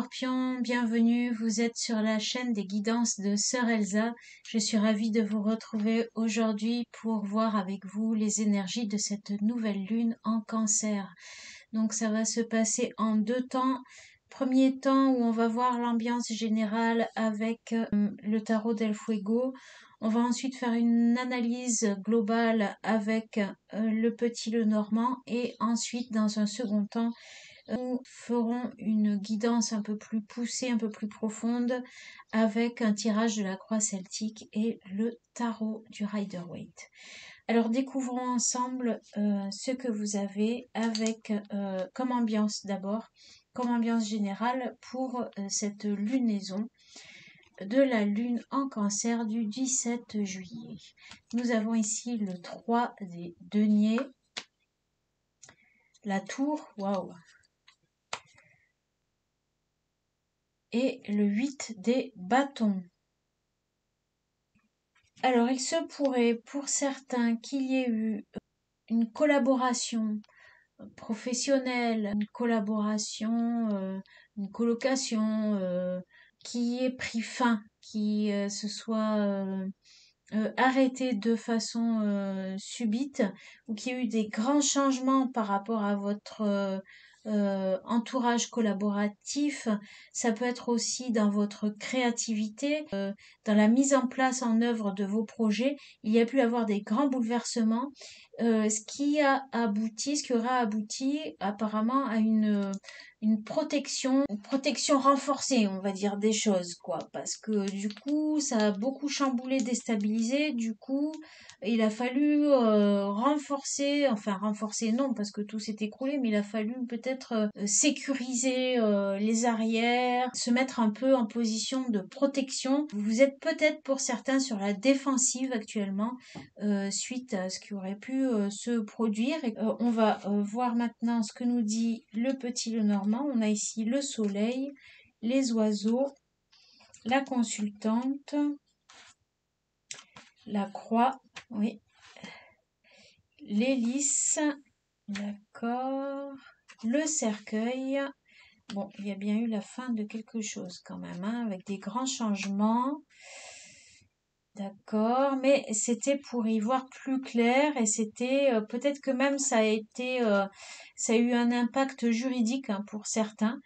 Scorpions, bienvenue, vous êtes sur la chaîne des guidances de Sœur Elsa. Je suis ravie de vous retrouver aujourd'hui pour voir avec vous les énergies de cette nouvelle lune en Cancer. Donc ça va se passer en deux temps. Premier temps où on va voir l'ambiance générale avec le tarot del Fuego. On va ensuite faire une analyse globale avec le petit Lenormand et ensuite dans un second temps nous ferons une guidance un peu plus poussée, un peu plus profonde avec un tirage de la croix celtique et le tarot du Rider-Waite. Alors découvrons ensemble ce que vous avez avec comme ambiance d'abord, comme ambiance générale pour cette lunaison de la lune en Cancer du 17 juillet. Nous avons ici le 3 des deniers, la tour, waouh, et le 8 des bâtons. Alors, il se pourrait pour certains qu'il y ait eu une collaboration professionnelle, une collaboration, une colocation qui ait pris fin, qui se soit arrêtée de façon subite ou qu'il y ait eu des grands changements par rapport à votre entourage collaboratif. Ça peut être aussi dans votre créativité, dans la mise en place en œuvre de vos projets. Il y a pu avoir des grands bouleversements, ce qui aura abouti apparemment à une protection renforcée, on va dire, des choses, quoi. Parce que du coup, ça a beaucoup chamboulé, déstabilisé. Du coup, il a fallu renforcer non, parce que tout s'est écroulé, mais il a fallu peut-être sécuriser les arrières, se mettre un peu en position de protection. Vous êtes peut-être pour certains sur la défensive actuellement, suite à ce qui aurait pu se produire. Et, on va voir maintenant ce que nous dit le petit Lenormand. On a ici le soleil, les oiseaux, la consultante, la croix, oui, l'hélice, d'accord, le cercueil. Bon, il y a bien eu la fin de quelque chose quand même, hein, avec des grands changements. D'accord, mais c'était pour y voir plus clair et c'était peut-être que même ça a eu un impact juridique, hein, pour certains,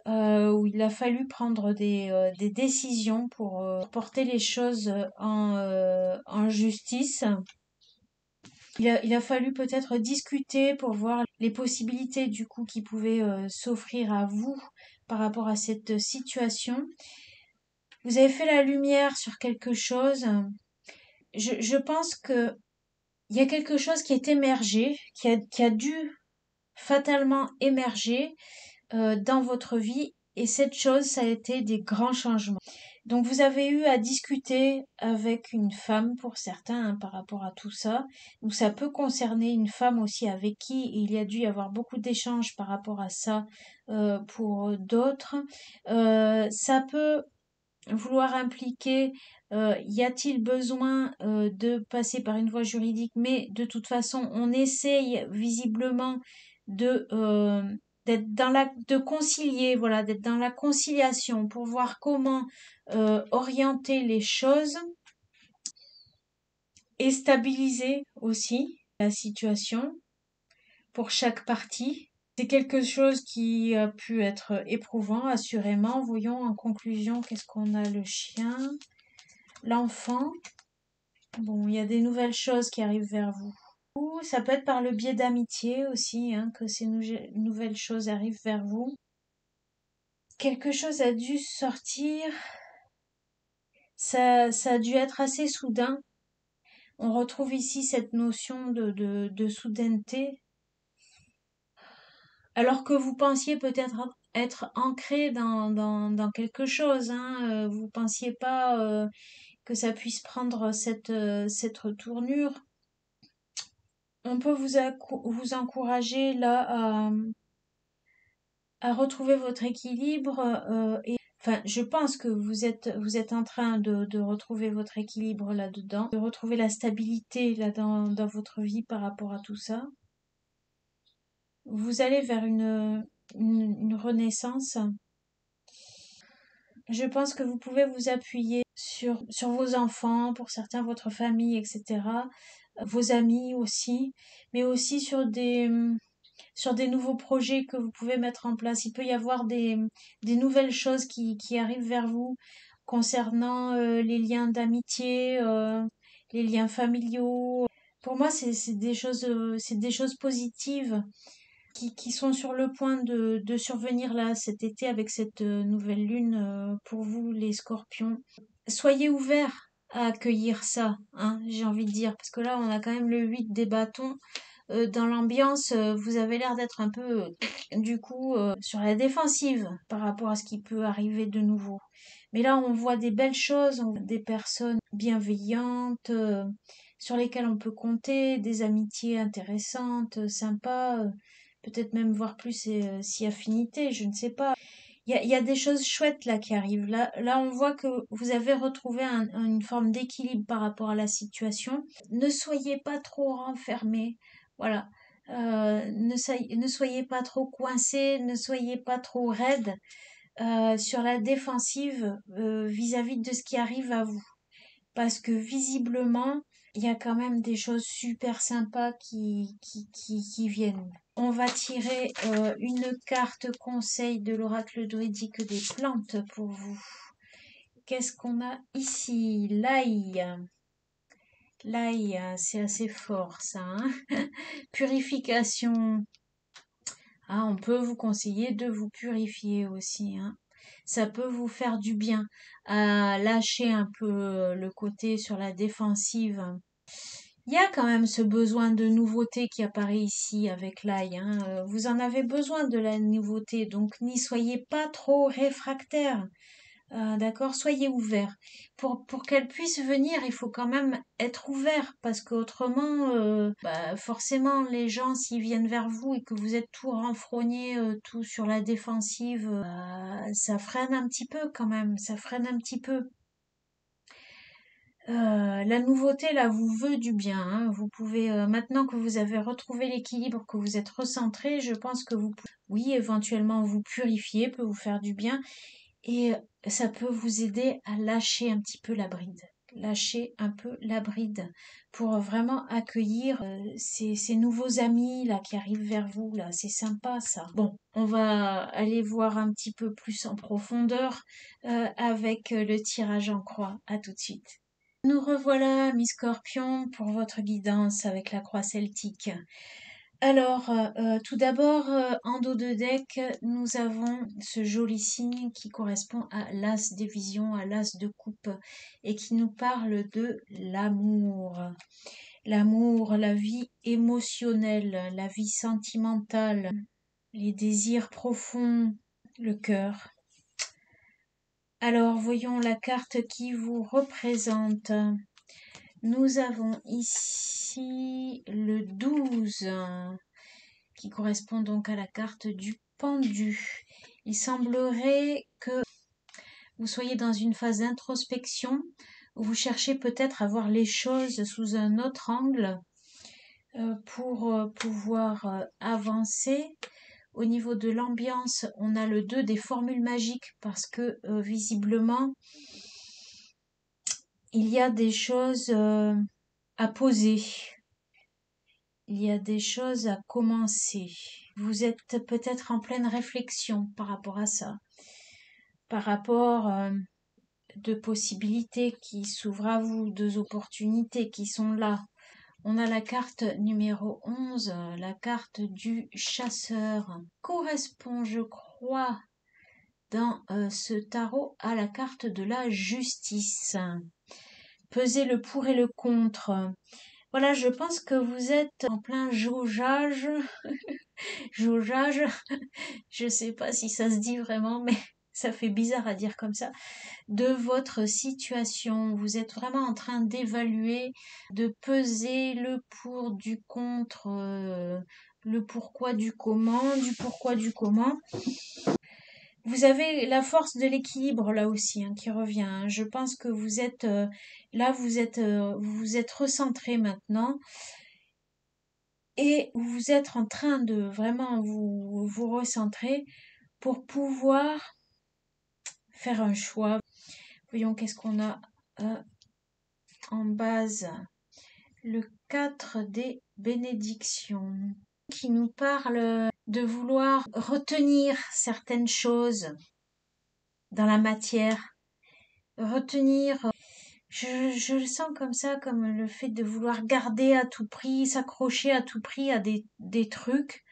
où il a fallu prendre des décisions pour porter les choses en justice. Il a fallu peut-être discuter pour voir les possibilités du coup qui pouvaient s'offrir à vous par rapport à cette situation. Vous avez fait la lumière sur quelque chose. Je pense que il y a quelque chose qui est émergé, qui a dû fatalement émerger dans votre vie, et cette chose, ça a été des grands changements. Donc vous avez eu à discuter avec une femme pour certains, hein, par rapport à tout ça, ou ça peut concerner une femme aussi avec qui il y a dû y avoir beaucoup d'échanges par rapport à ça pour d'autres. Ça peut vouloir impliquer, y a-t-il besoin de passer par une voie juridique, mais de toute façon on essaye visiblement de de concilier, voilà, d'être dans la conciliation pour voir comment orienter les choses et stabiliser aussi la situation pour chaque partie. C'est quelque chose qui a pu être éprouvant, assurément. Voyons en conclusion, qu'est-ce qu'on a? Le chien, l'enfant. Bon, il y a des nouvelles choses qui arrivent vers vous. Ou ça peut être par le biais d'amitié aussi, hein, que ces nouvelles choses arrivent vers vous. Quelque chose a dû sortir. Ça a dû être assez soudain. On retrouve ici cette notion de soudaineté. Alors que vous pensiez peut-être être ancré dans quelque chose, hein, vous pensiez pas que ça puisse prendre cette tournure. On peut vous encourager là à retrouver votre équilibre enfin, je pense que vous êtes en train de retrouver votre équilibre là-dedans, de retrouver la stabilité là dans votre vie par rapport à tout ça. Vous allez vers une renaissance. Je pense que vous pouvez vous appuyer sur vos enfants, pour certains votre famille, etc. Vos amis aussi, mais aussi sur des nouveaux projets que vous pouvez mettre en place. Il peut y avoir des nouvelles choses qui arrivent vers vous concernant les liens d'amitié, les liens familiaux. Pour moi, c'est des choses positives qui sont sur le point de survenir là cet été avec cette nouvelle lune pour vous, les scorpions. Soyez ouverts à accueillir ça, hein, j'ai envie de dire, parce que là, on a quand même le 8 des bâtons. Dans l'ambiance, vous avez l'air d'être un peu, du coup, sur la défensive par rapport à ce qui peut arriver de nouveau. Mais là, on voit des belles choses, on voit des personnes bienveillantes, sur lesquelles on peut compter, des amitiés intéressantes, sympas, peut-être même voir plus si affinité, je ne sais pas. Il y a des choses chouettes là qui arrivent. Là, on voit que vous avez retrouvé une forme d'équilibre par rapport à la situation. Ne soyez pas trop renfermés. Voilà. Ne soyez pas trop coincés, ne soyez pas trop raides sur la défensive vis-à-vis de ce qui arrive à vous. Parce que visiblement, il y a quand même des choses super sympas qui viennent. On va tirer une carte conseil de l'oracle druidique des plantes pour vous. Qu'est-ce qu'on a ici? L'ail. L'ail, c'est assez fort ça, hein. Purification. Ah, on peut vous conseiller de vous purifier aussi, hein. Ça peut vous faire du bien à lâcher un peu le côté sur la défensive. Il y a quand même ce besoin de nouveauté qui apparaît ici avec l'ail, hein. Vous en avez besoin de la nouveauté, donc n'y soyez pas trop réfractaires. D'accord, soyez ouverts. Pour qu'elle puisse venir, il faut quand même être ouvert parce qu'autrement, bah, forcément, les gens, s'ils viennent vers vous et que vous êtes tout renfrogné, tout sur la défensive, ça freine un petit peu quand même, ça freine un petit peu. La nouveauté là vous veut du bien, hein. Vous pouvez maintenant que vous avez retrouvé l'équilibre, que vous êtes recentré, je pense que vous pouvez, oui, éventuellement vous purifier peut vous faire du bien et ça peut vous aider à lâcher un petit peu la bride. Lâcher un peu la bride pour vraiment accueillir ces nouveaux amis là qui arrivent vers vous là, c'est sympa ça. Bon, on va aller voir un petit peu plus en profondeur avec le tirage en croix. À tout de suite. Nous revoilà, mi Scorpion, pour votre guidance avec la croix celtique. Alors, tout d'abord, en dos de deck, nous avons ce joli signe qui correspond à l'as des visions, à l'as de coupe, et qui nous parle de l'amour. L'amour, la vie émotionnelle, la vie sentimentale, les désirs profonds, le cœur. Alors, voyons la carte qui vous représente. Nous avons ici le 12 qui correspond donc à la carte du pendu. Il semblerait que vous soyez dans une phase d'introspection où vous cherchez peut-être à voir les choses sous un autre angle pour pouvoir avancer. Au niveau de l'ambiance, on a le 2 des formules magiques parce que visiblement, il y a des choses à poser. Il y a des choses à commencer. Vous êtes peut-être en pleine réflexion par rapport à ça, par rapport de possibilités qui s'ouvrent à vous, deux opportunités qui sont là. On a la carte numéro 11, la carte du chasseur. Correspond, je crois, dans ce tarot à la carte de la justice. Pesez le pour et le contre. Voilà, je pense que vous êtes en plein jaugeage. Jaugeage, je sais pas si ça se dit vraiment, mais ça fait bizarre à dire comme ça, de votre situation. Vous êtes vraiment en train d'évaluer, de peser le pour du contre, le pourquoi du comment, du pourquoi du comment. Vous avez la force de l'équilibre là aussi hein, qui revient, hein. Je pense que vous êtes là, vous êtes recentré maintenant et vous êtes en train de vraiment vous recentrer pour pouvoir faire un choix. Voyons qu'est-ce qu'on a en base. Le 4 des bénédictions qui nous parle de vouloir retenir certaines choses dans la matière. Retenir, je le sens comme ça, comme le fait de vouloir garder à tout prix, s'accrocher à tout prix à des trucs.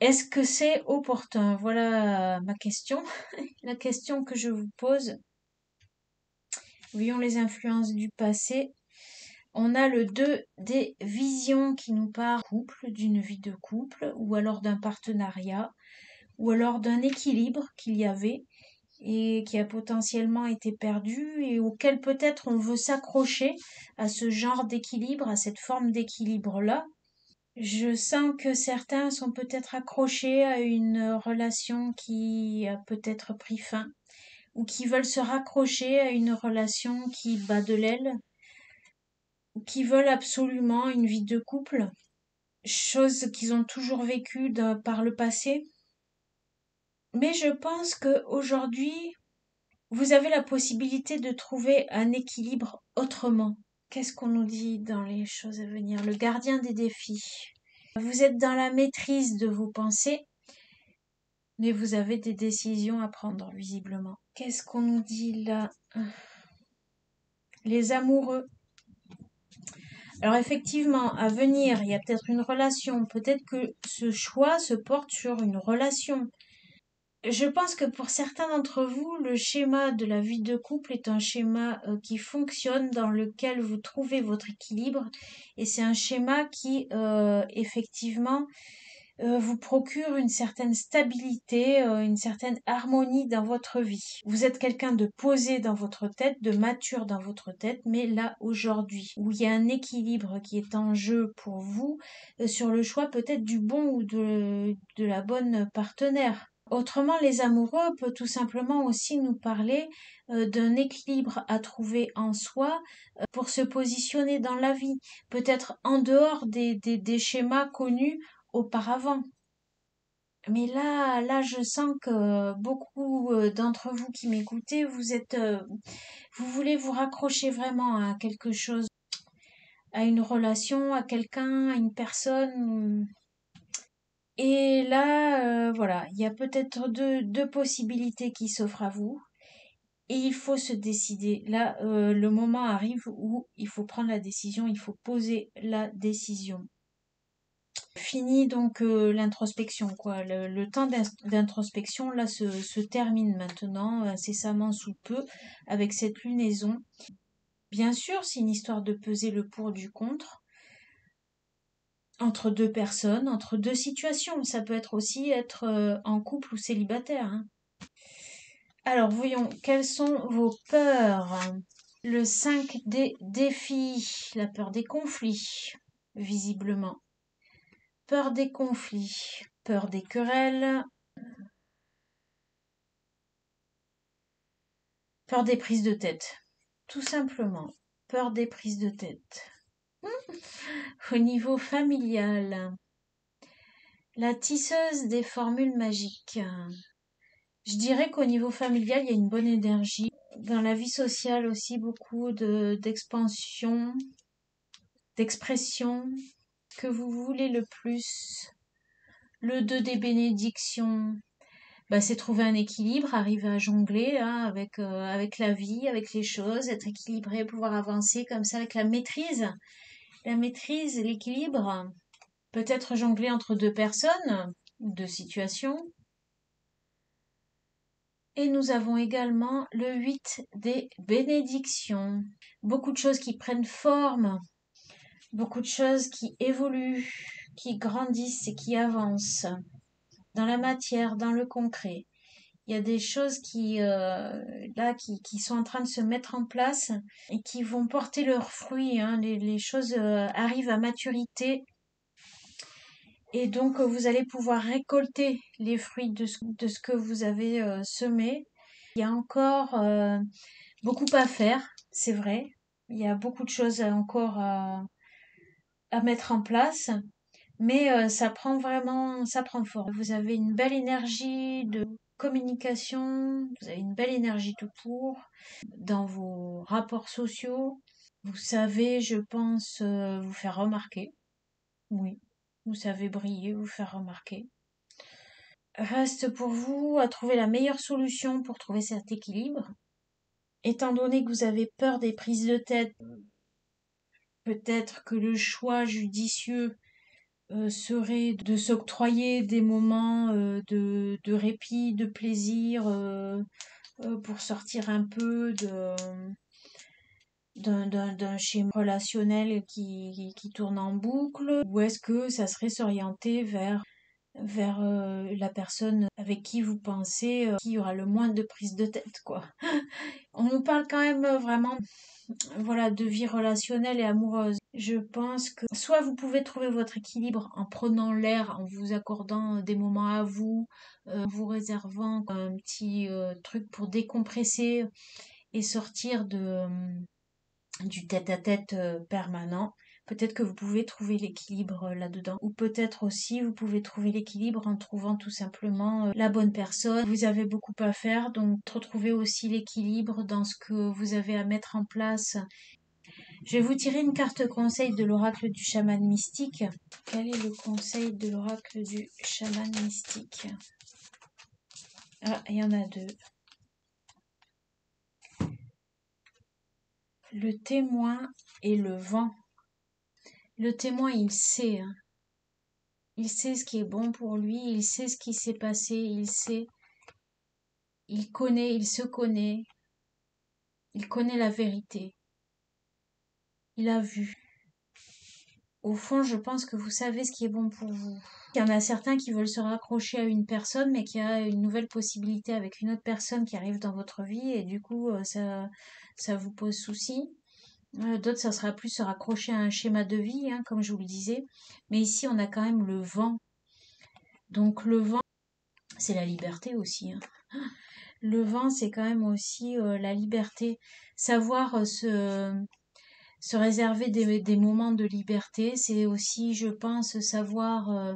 Est-ce que c'est opportun? Voilà ma question. La question que je vous pose. Voyons les influences du passé. On a le 2 des visions qui nous parle d'une vie de couple, ou alors d'un partenariat, ou alors d'un équilibre qu'il y avait et qui a potentiellement été perdu et auquel peut-être on veut s'accrocher à ce genre d'équilibre, à cette forme d'équilibre-là. Je sens que certains sont peut-être accrochés à une relation qui a peut-être pris fin ou qui veulent se raccrocher à une relation qui bat de l'aile ou qui veulent absolument une vie de couple, chose qu'ils ont toujours vécue par le passé. Mais je pense que aujourd'hui, vous avez la possibilité de trouver un équilibre autrement. Qu'est-ce qu'on nous dit dans les choses à venir? Le gardien des défis. Vous êtes dans la maîtrise de vos pensées, mais vous avez des décisions à prendre, visiblement. Qu'est-ce qu'on nous dit là? Les amoureux. Alors effectivement, à venir, il y a peut-être une relation. Peut-être que ce choix se porte sur une relation. Je pense que pour certains d'entre vous, le schéma de la vie de couple est un schéma qui fonctionne, dans lequel vous trouvez votre équilibre, et c'est un schéma qui, effectivement, vous procure une certaine stabilité, une certaine harmonie dans votre vie. Vous êtes quelqu'un de posé dans votre tête, de mature dans votre tête, mais là, aujourd'hui, où il y a un équilibre qui est en jeu pour vous, sur le choix peut-être du bon ou de la bonne partenaire. Autrement, les amoureux peuvent tout simplement aussi nous parler d'un équilibre à trouver en soi pour se positionner dans la vie, peut-être en dehors des schémas connus auparavant. Mais là, je sens que beaucoup d'entre vous qui m'écoutez, vous voulez vous raccrocher vraiment à quelque chose, à une relation, à quelqu'un, à une personne. Et là, voilà, il y a peut-être deux possibilités qui s'offrent à vous. Et il faut se décider. Là, le moment arrive où il faut prendre la décision, il faut poser la décision. Fini donc l'introspection, quoi. Le temps d'introspection, là, se termine maintenant, incessamment sous peu, avec cette lunaison. Bien sûr, c'est une histoire de peser le pour du contre entre deux personnes, entre deux situations. Ça peut être aussi être en couple ou célibataire, hein. Alors, voyons, quelles sont vos peurs? Le 5 des défis, la peur des conflits, visiblement. Peur des conflits, peur des querelles, peur des prises de tête. Tout simplement, peur des prises de tête. Au niveau familial, la tisseuse des formules magiques. Je dirais qu'au niveau familial, il y a une bonne énergie. Dans la vie sociale aussi, beaucoup d'expansion, d'expression, que vous voulez le plus. Le 2 des bénédictions, bah, c'est trouver un équilibre, arriver à jongler là, avec la vie, avec les choses, être équilibré, pouvoir avancer comme ça avec la maîtrise. La maîtrise, l'équilibre, peut-être jongler entre deux personnes, deux situations. Et nous avons également le 8 des bénédictions. Beaucoup de choses qui prennent forme, beaucoup de choses qui évoluent, qui grandissent et qui avancent dans la matière, dans le concret. Il y a des choses qui sont en train de se mettre en place et qui vont porter leurs fruits, hein. Les choses arrivent à maturité et donc vous allez pouvoir récolter les fruits de ce que vous avez semé. Il y a encore beaucoup à faire, c'est vrai. Il y a beaucoup de choses encore à mettre en place, mais ça prend forme. Vous avez une belle énergie communication, vous avez une belle énergie tout pour, dans vos rapports sociaux, vous savez, je pense, vous faire remarquer. Oui, vous savez briller, vous faire remarquer. Reste pour vous à trouver la meilleure solution pour trouver cet équilibre. Étant donné que vous avez peur des prises de tête, peut-être que le choix judicieux serait de s'octroyer des moments de répit, de plaisir, pour sortir un peu d'un schéma relationnel qui tourne en boucle, ou est-ce que ça serait s'orienter vers la personne avec qui vous pensez qui aura le moins de prise de tête, quoi. On nous parle quand même vraiment, voilà, de vie relationnelle et amoureuse. Je pense que soit vous pouvez trouver votre équilibre en prenant l'air, en vous accordant des moments à vous, en vous réservant un petit truc pour décompresser et sortir du tête-à-tête permanent. Peut-être que vous pouvez trouver l'équilibre là-dedans. Ou peut-être aussi vous pouvez trouver l'équilibre en trouvant tout simplement la bonne personne. Vous avez beaucoup à faire, donc retrouver aussi l'équilibre dans ce que vous avez à mettre en place. Je vais vous tirer une carte conseil de l'oracle du chaman mystique. Quel est le conseil de l'oracle du chaman mystique? Ah, il y en a deux. Le témoin et le vent. Le témoin, il sait, hein. Il sait ce qui est bon pour lui, il sait ce qui s'est passé, il connaît, il connaît la vérité. Il a vu. Au fond, je pense que vous savez ce qui est bon pour vous. Il y en a certains qui veulent se raccrocher à une personne, mais qui a une nouvelle possibilité avec une autre personne qui arrive dans votre vie, et du coup, ça vous pose souci. D'autres, ça sera plus se raccrocher à un schéma de vie, hein, comme je vous le disais. Mais ici, on a quand même le vent. Donc le vent, c'est la liberté aussi, hein. Le vent, c'est quand même aussi la liberté. Savoir se réserver des moments de liberté, c'est aussi, je pense, savoir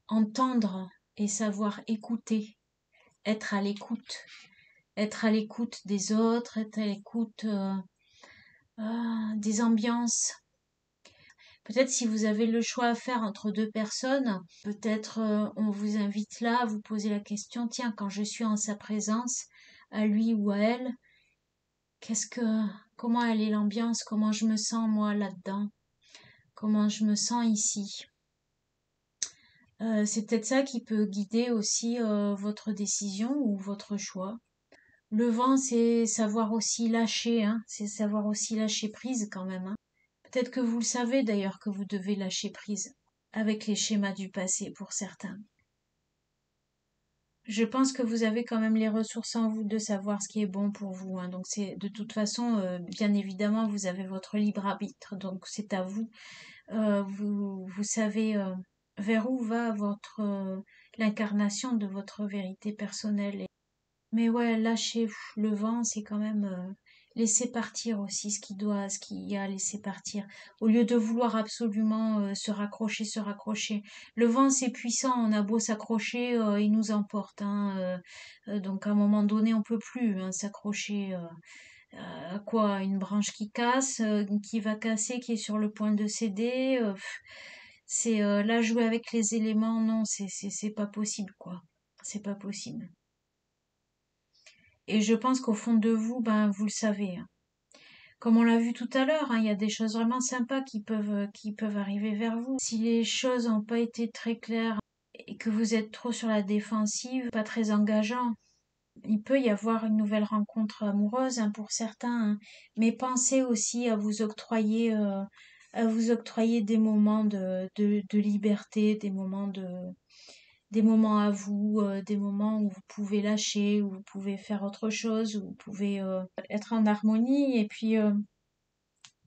entendre et savoir écouter, être à l'écoute. Être à l'écoute des autres, être à l'écoute des ambiances. Peut-être si vous avez le choix à faire entre deux personnes, peut-être on vous invite là à vous poser la question, tiens, quand je suis en sa présence, à lui ou à elle, comment elle est l'ambiance, comment je me sens moi là-dedans, comment je me sens ici. C'est peut-être ça qui peut guider aussi votre décision ou votre choix. Le vent, c'est savoir aussi lâcher, hein, c'est savoir aussi lâcher prise quand même, hein. Peut-être que vous le savez d'ailleurs que vous devez lâcher prise avec les schémas du passé pour certains. Je pense que vous avez quand même les ressources en vous de savoir ce qui est bon pour vous, hein. Donc c'est de toute façon, bien évidemment, vous avez votre libre arbitre, donc c'est à vous. Vous savez vers où va l'incarnation de votre vérité personnelle. Mais ouais, lâcher le vent, c'est quand même laisser partir aussi ce qu'il y a à laisser partir. Au lieu de vouloir absolument se raccrocher. Le vent, c'est puissant, on a beau s'accrocher, il nous emporte, hein. Donc à un moment donné, on peut plus hein, s'accrocher à quoi? Une branche qui casse, qui va casser, qui est sur le point de céder. C'est là jouer avec les éléments, non, c'est pas possible, quoi. C'est pas possible. Et je pense qu'au fond de vous, ben, vous le savez, hein. Comme on l'a vu tout à l'heure, hein, il y a des choses vraiment sympas qui peuvent arriver vers vous. Si les choses n'ont pas été très claires et que vous êtes trop sur la défensive, pas très engageant, il peut y avoir une nouvelle rencontre amoureuse hein, pour certains, hein. Mais pensez aussi à vous octroyer des moments de liberté, des moments à vous, des moments où vous pouvez lâcher, où vous pouvez faire autre chose, où vous pouvez être en harmonie. Et puis,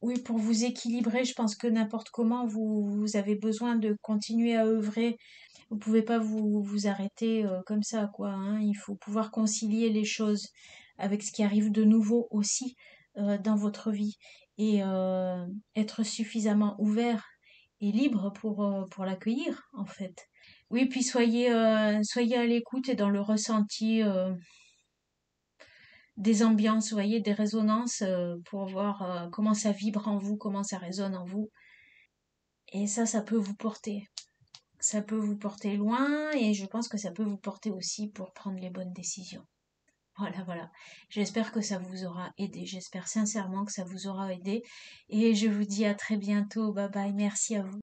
oui, pour vous équilibrer, je pense que n'importe comment, vous avez besoin de continuer à œuvrer. Vous pouvez pas vous arrêter comme ça, quoi, hein. Il faut pouvoir concilier les choses avec ce qui arrive de nouveau aussi dans votre vie et être suffisamment ouvert et libre pour l'accueillir, en fait. Oui, puis soyez à l'écoute et dans le ressenti des ambiances, vous voyez, des résonances pour voir comment ça vibre en vous, comment ça résonne en vous. Et ça peut vous porter. Ça peut vous porter loin et je pense que ça peut vous porter aussi pour prendre les bonnes décisions. Voilà, voilà. J'espère que ça vous aura aidé. J'espère sincèrement que ça vous aura aidé. Et je vous dis à très bientôt. Bye bye. Merci à vous.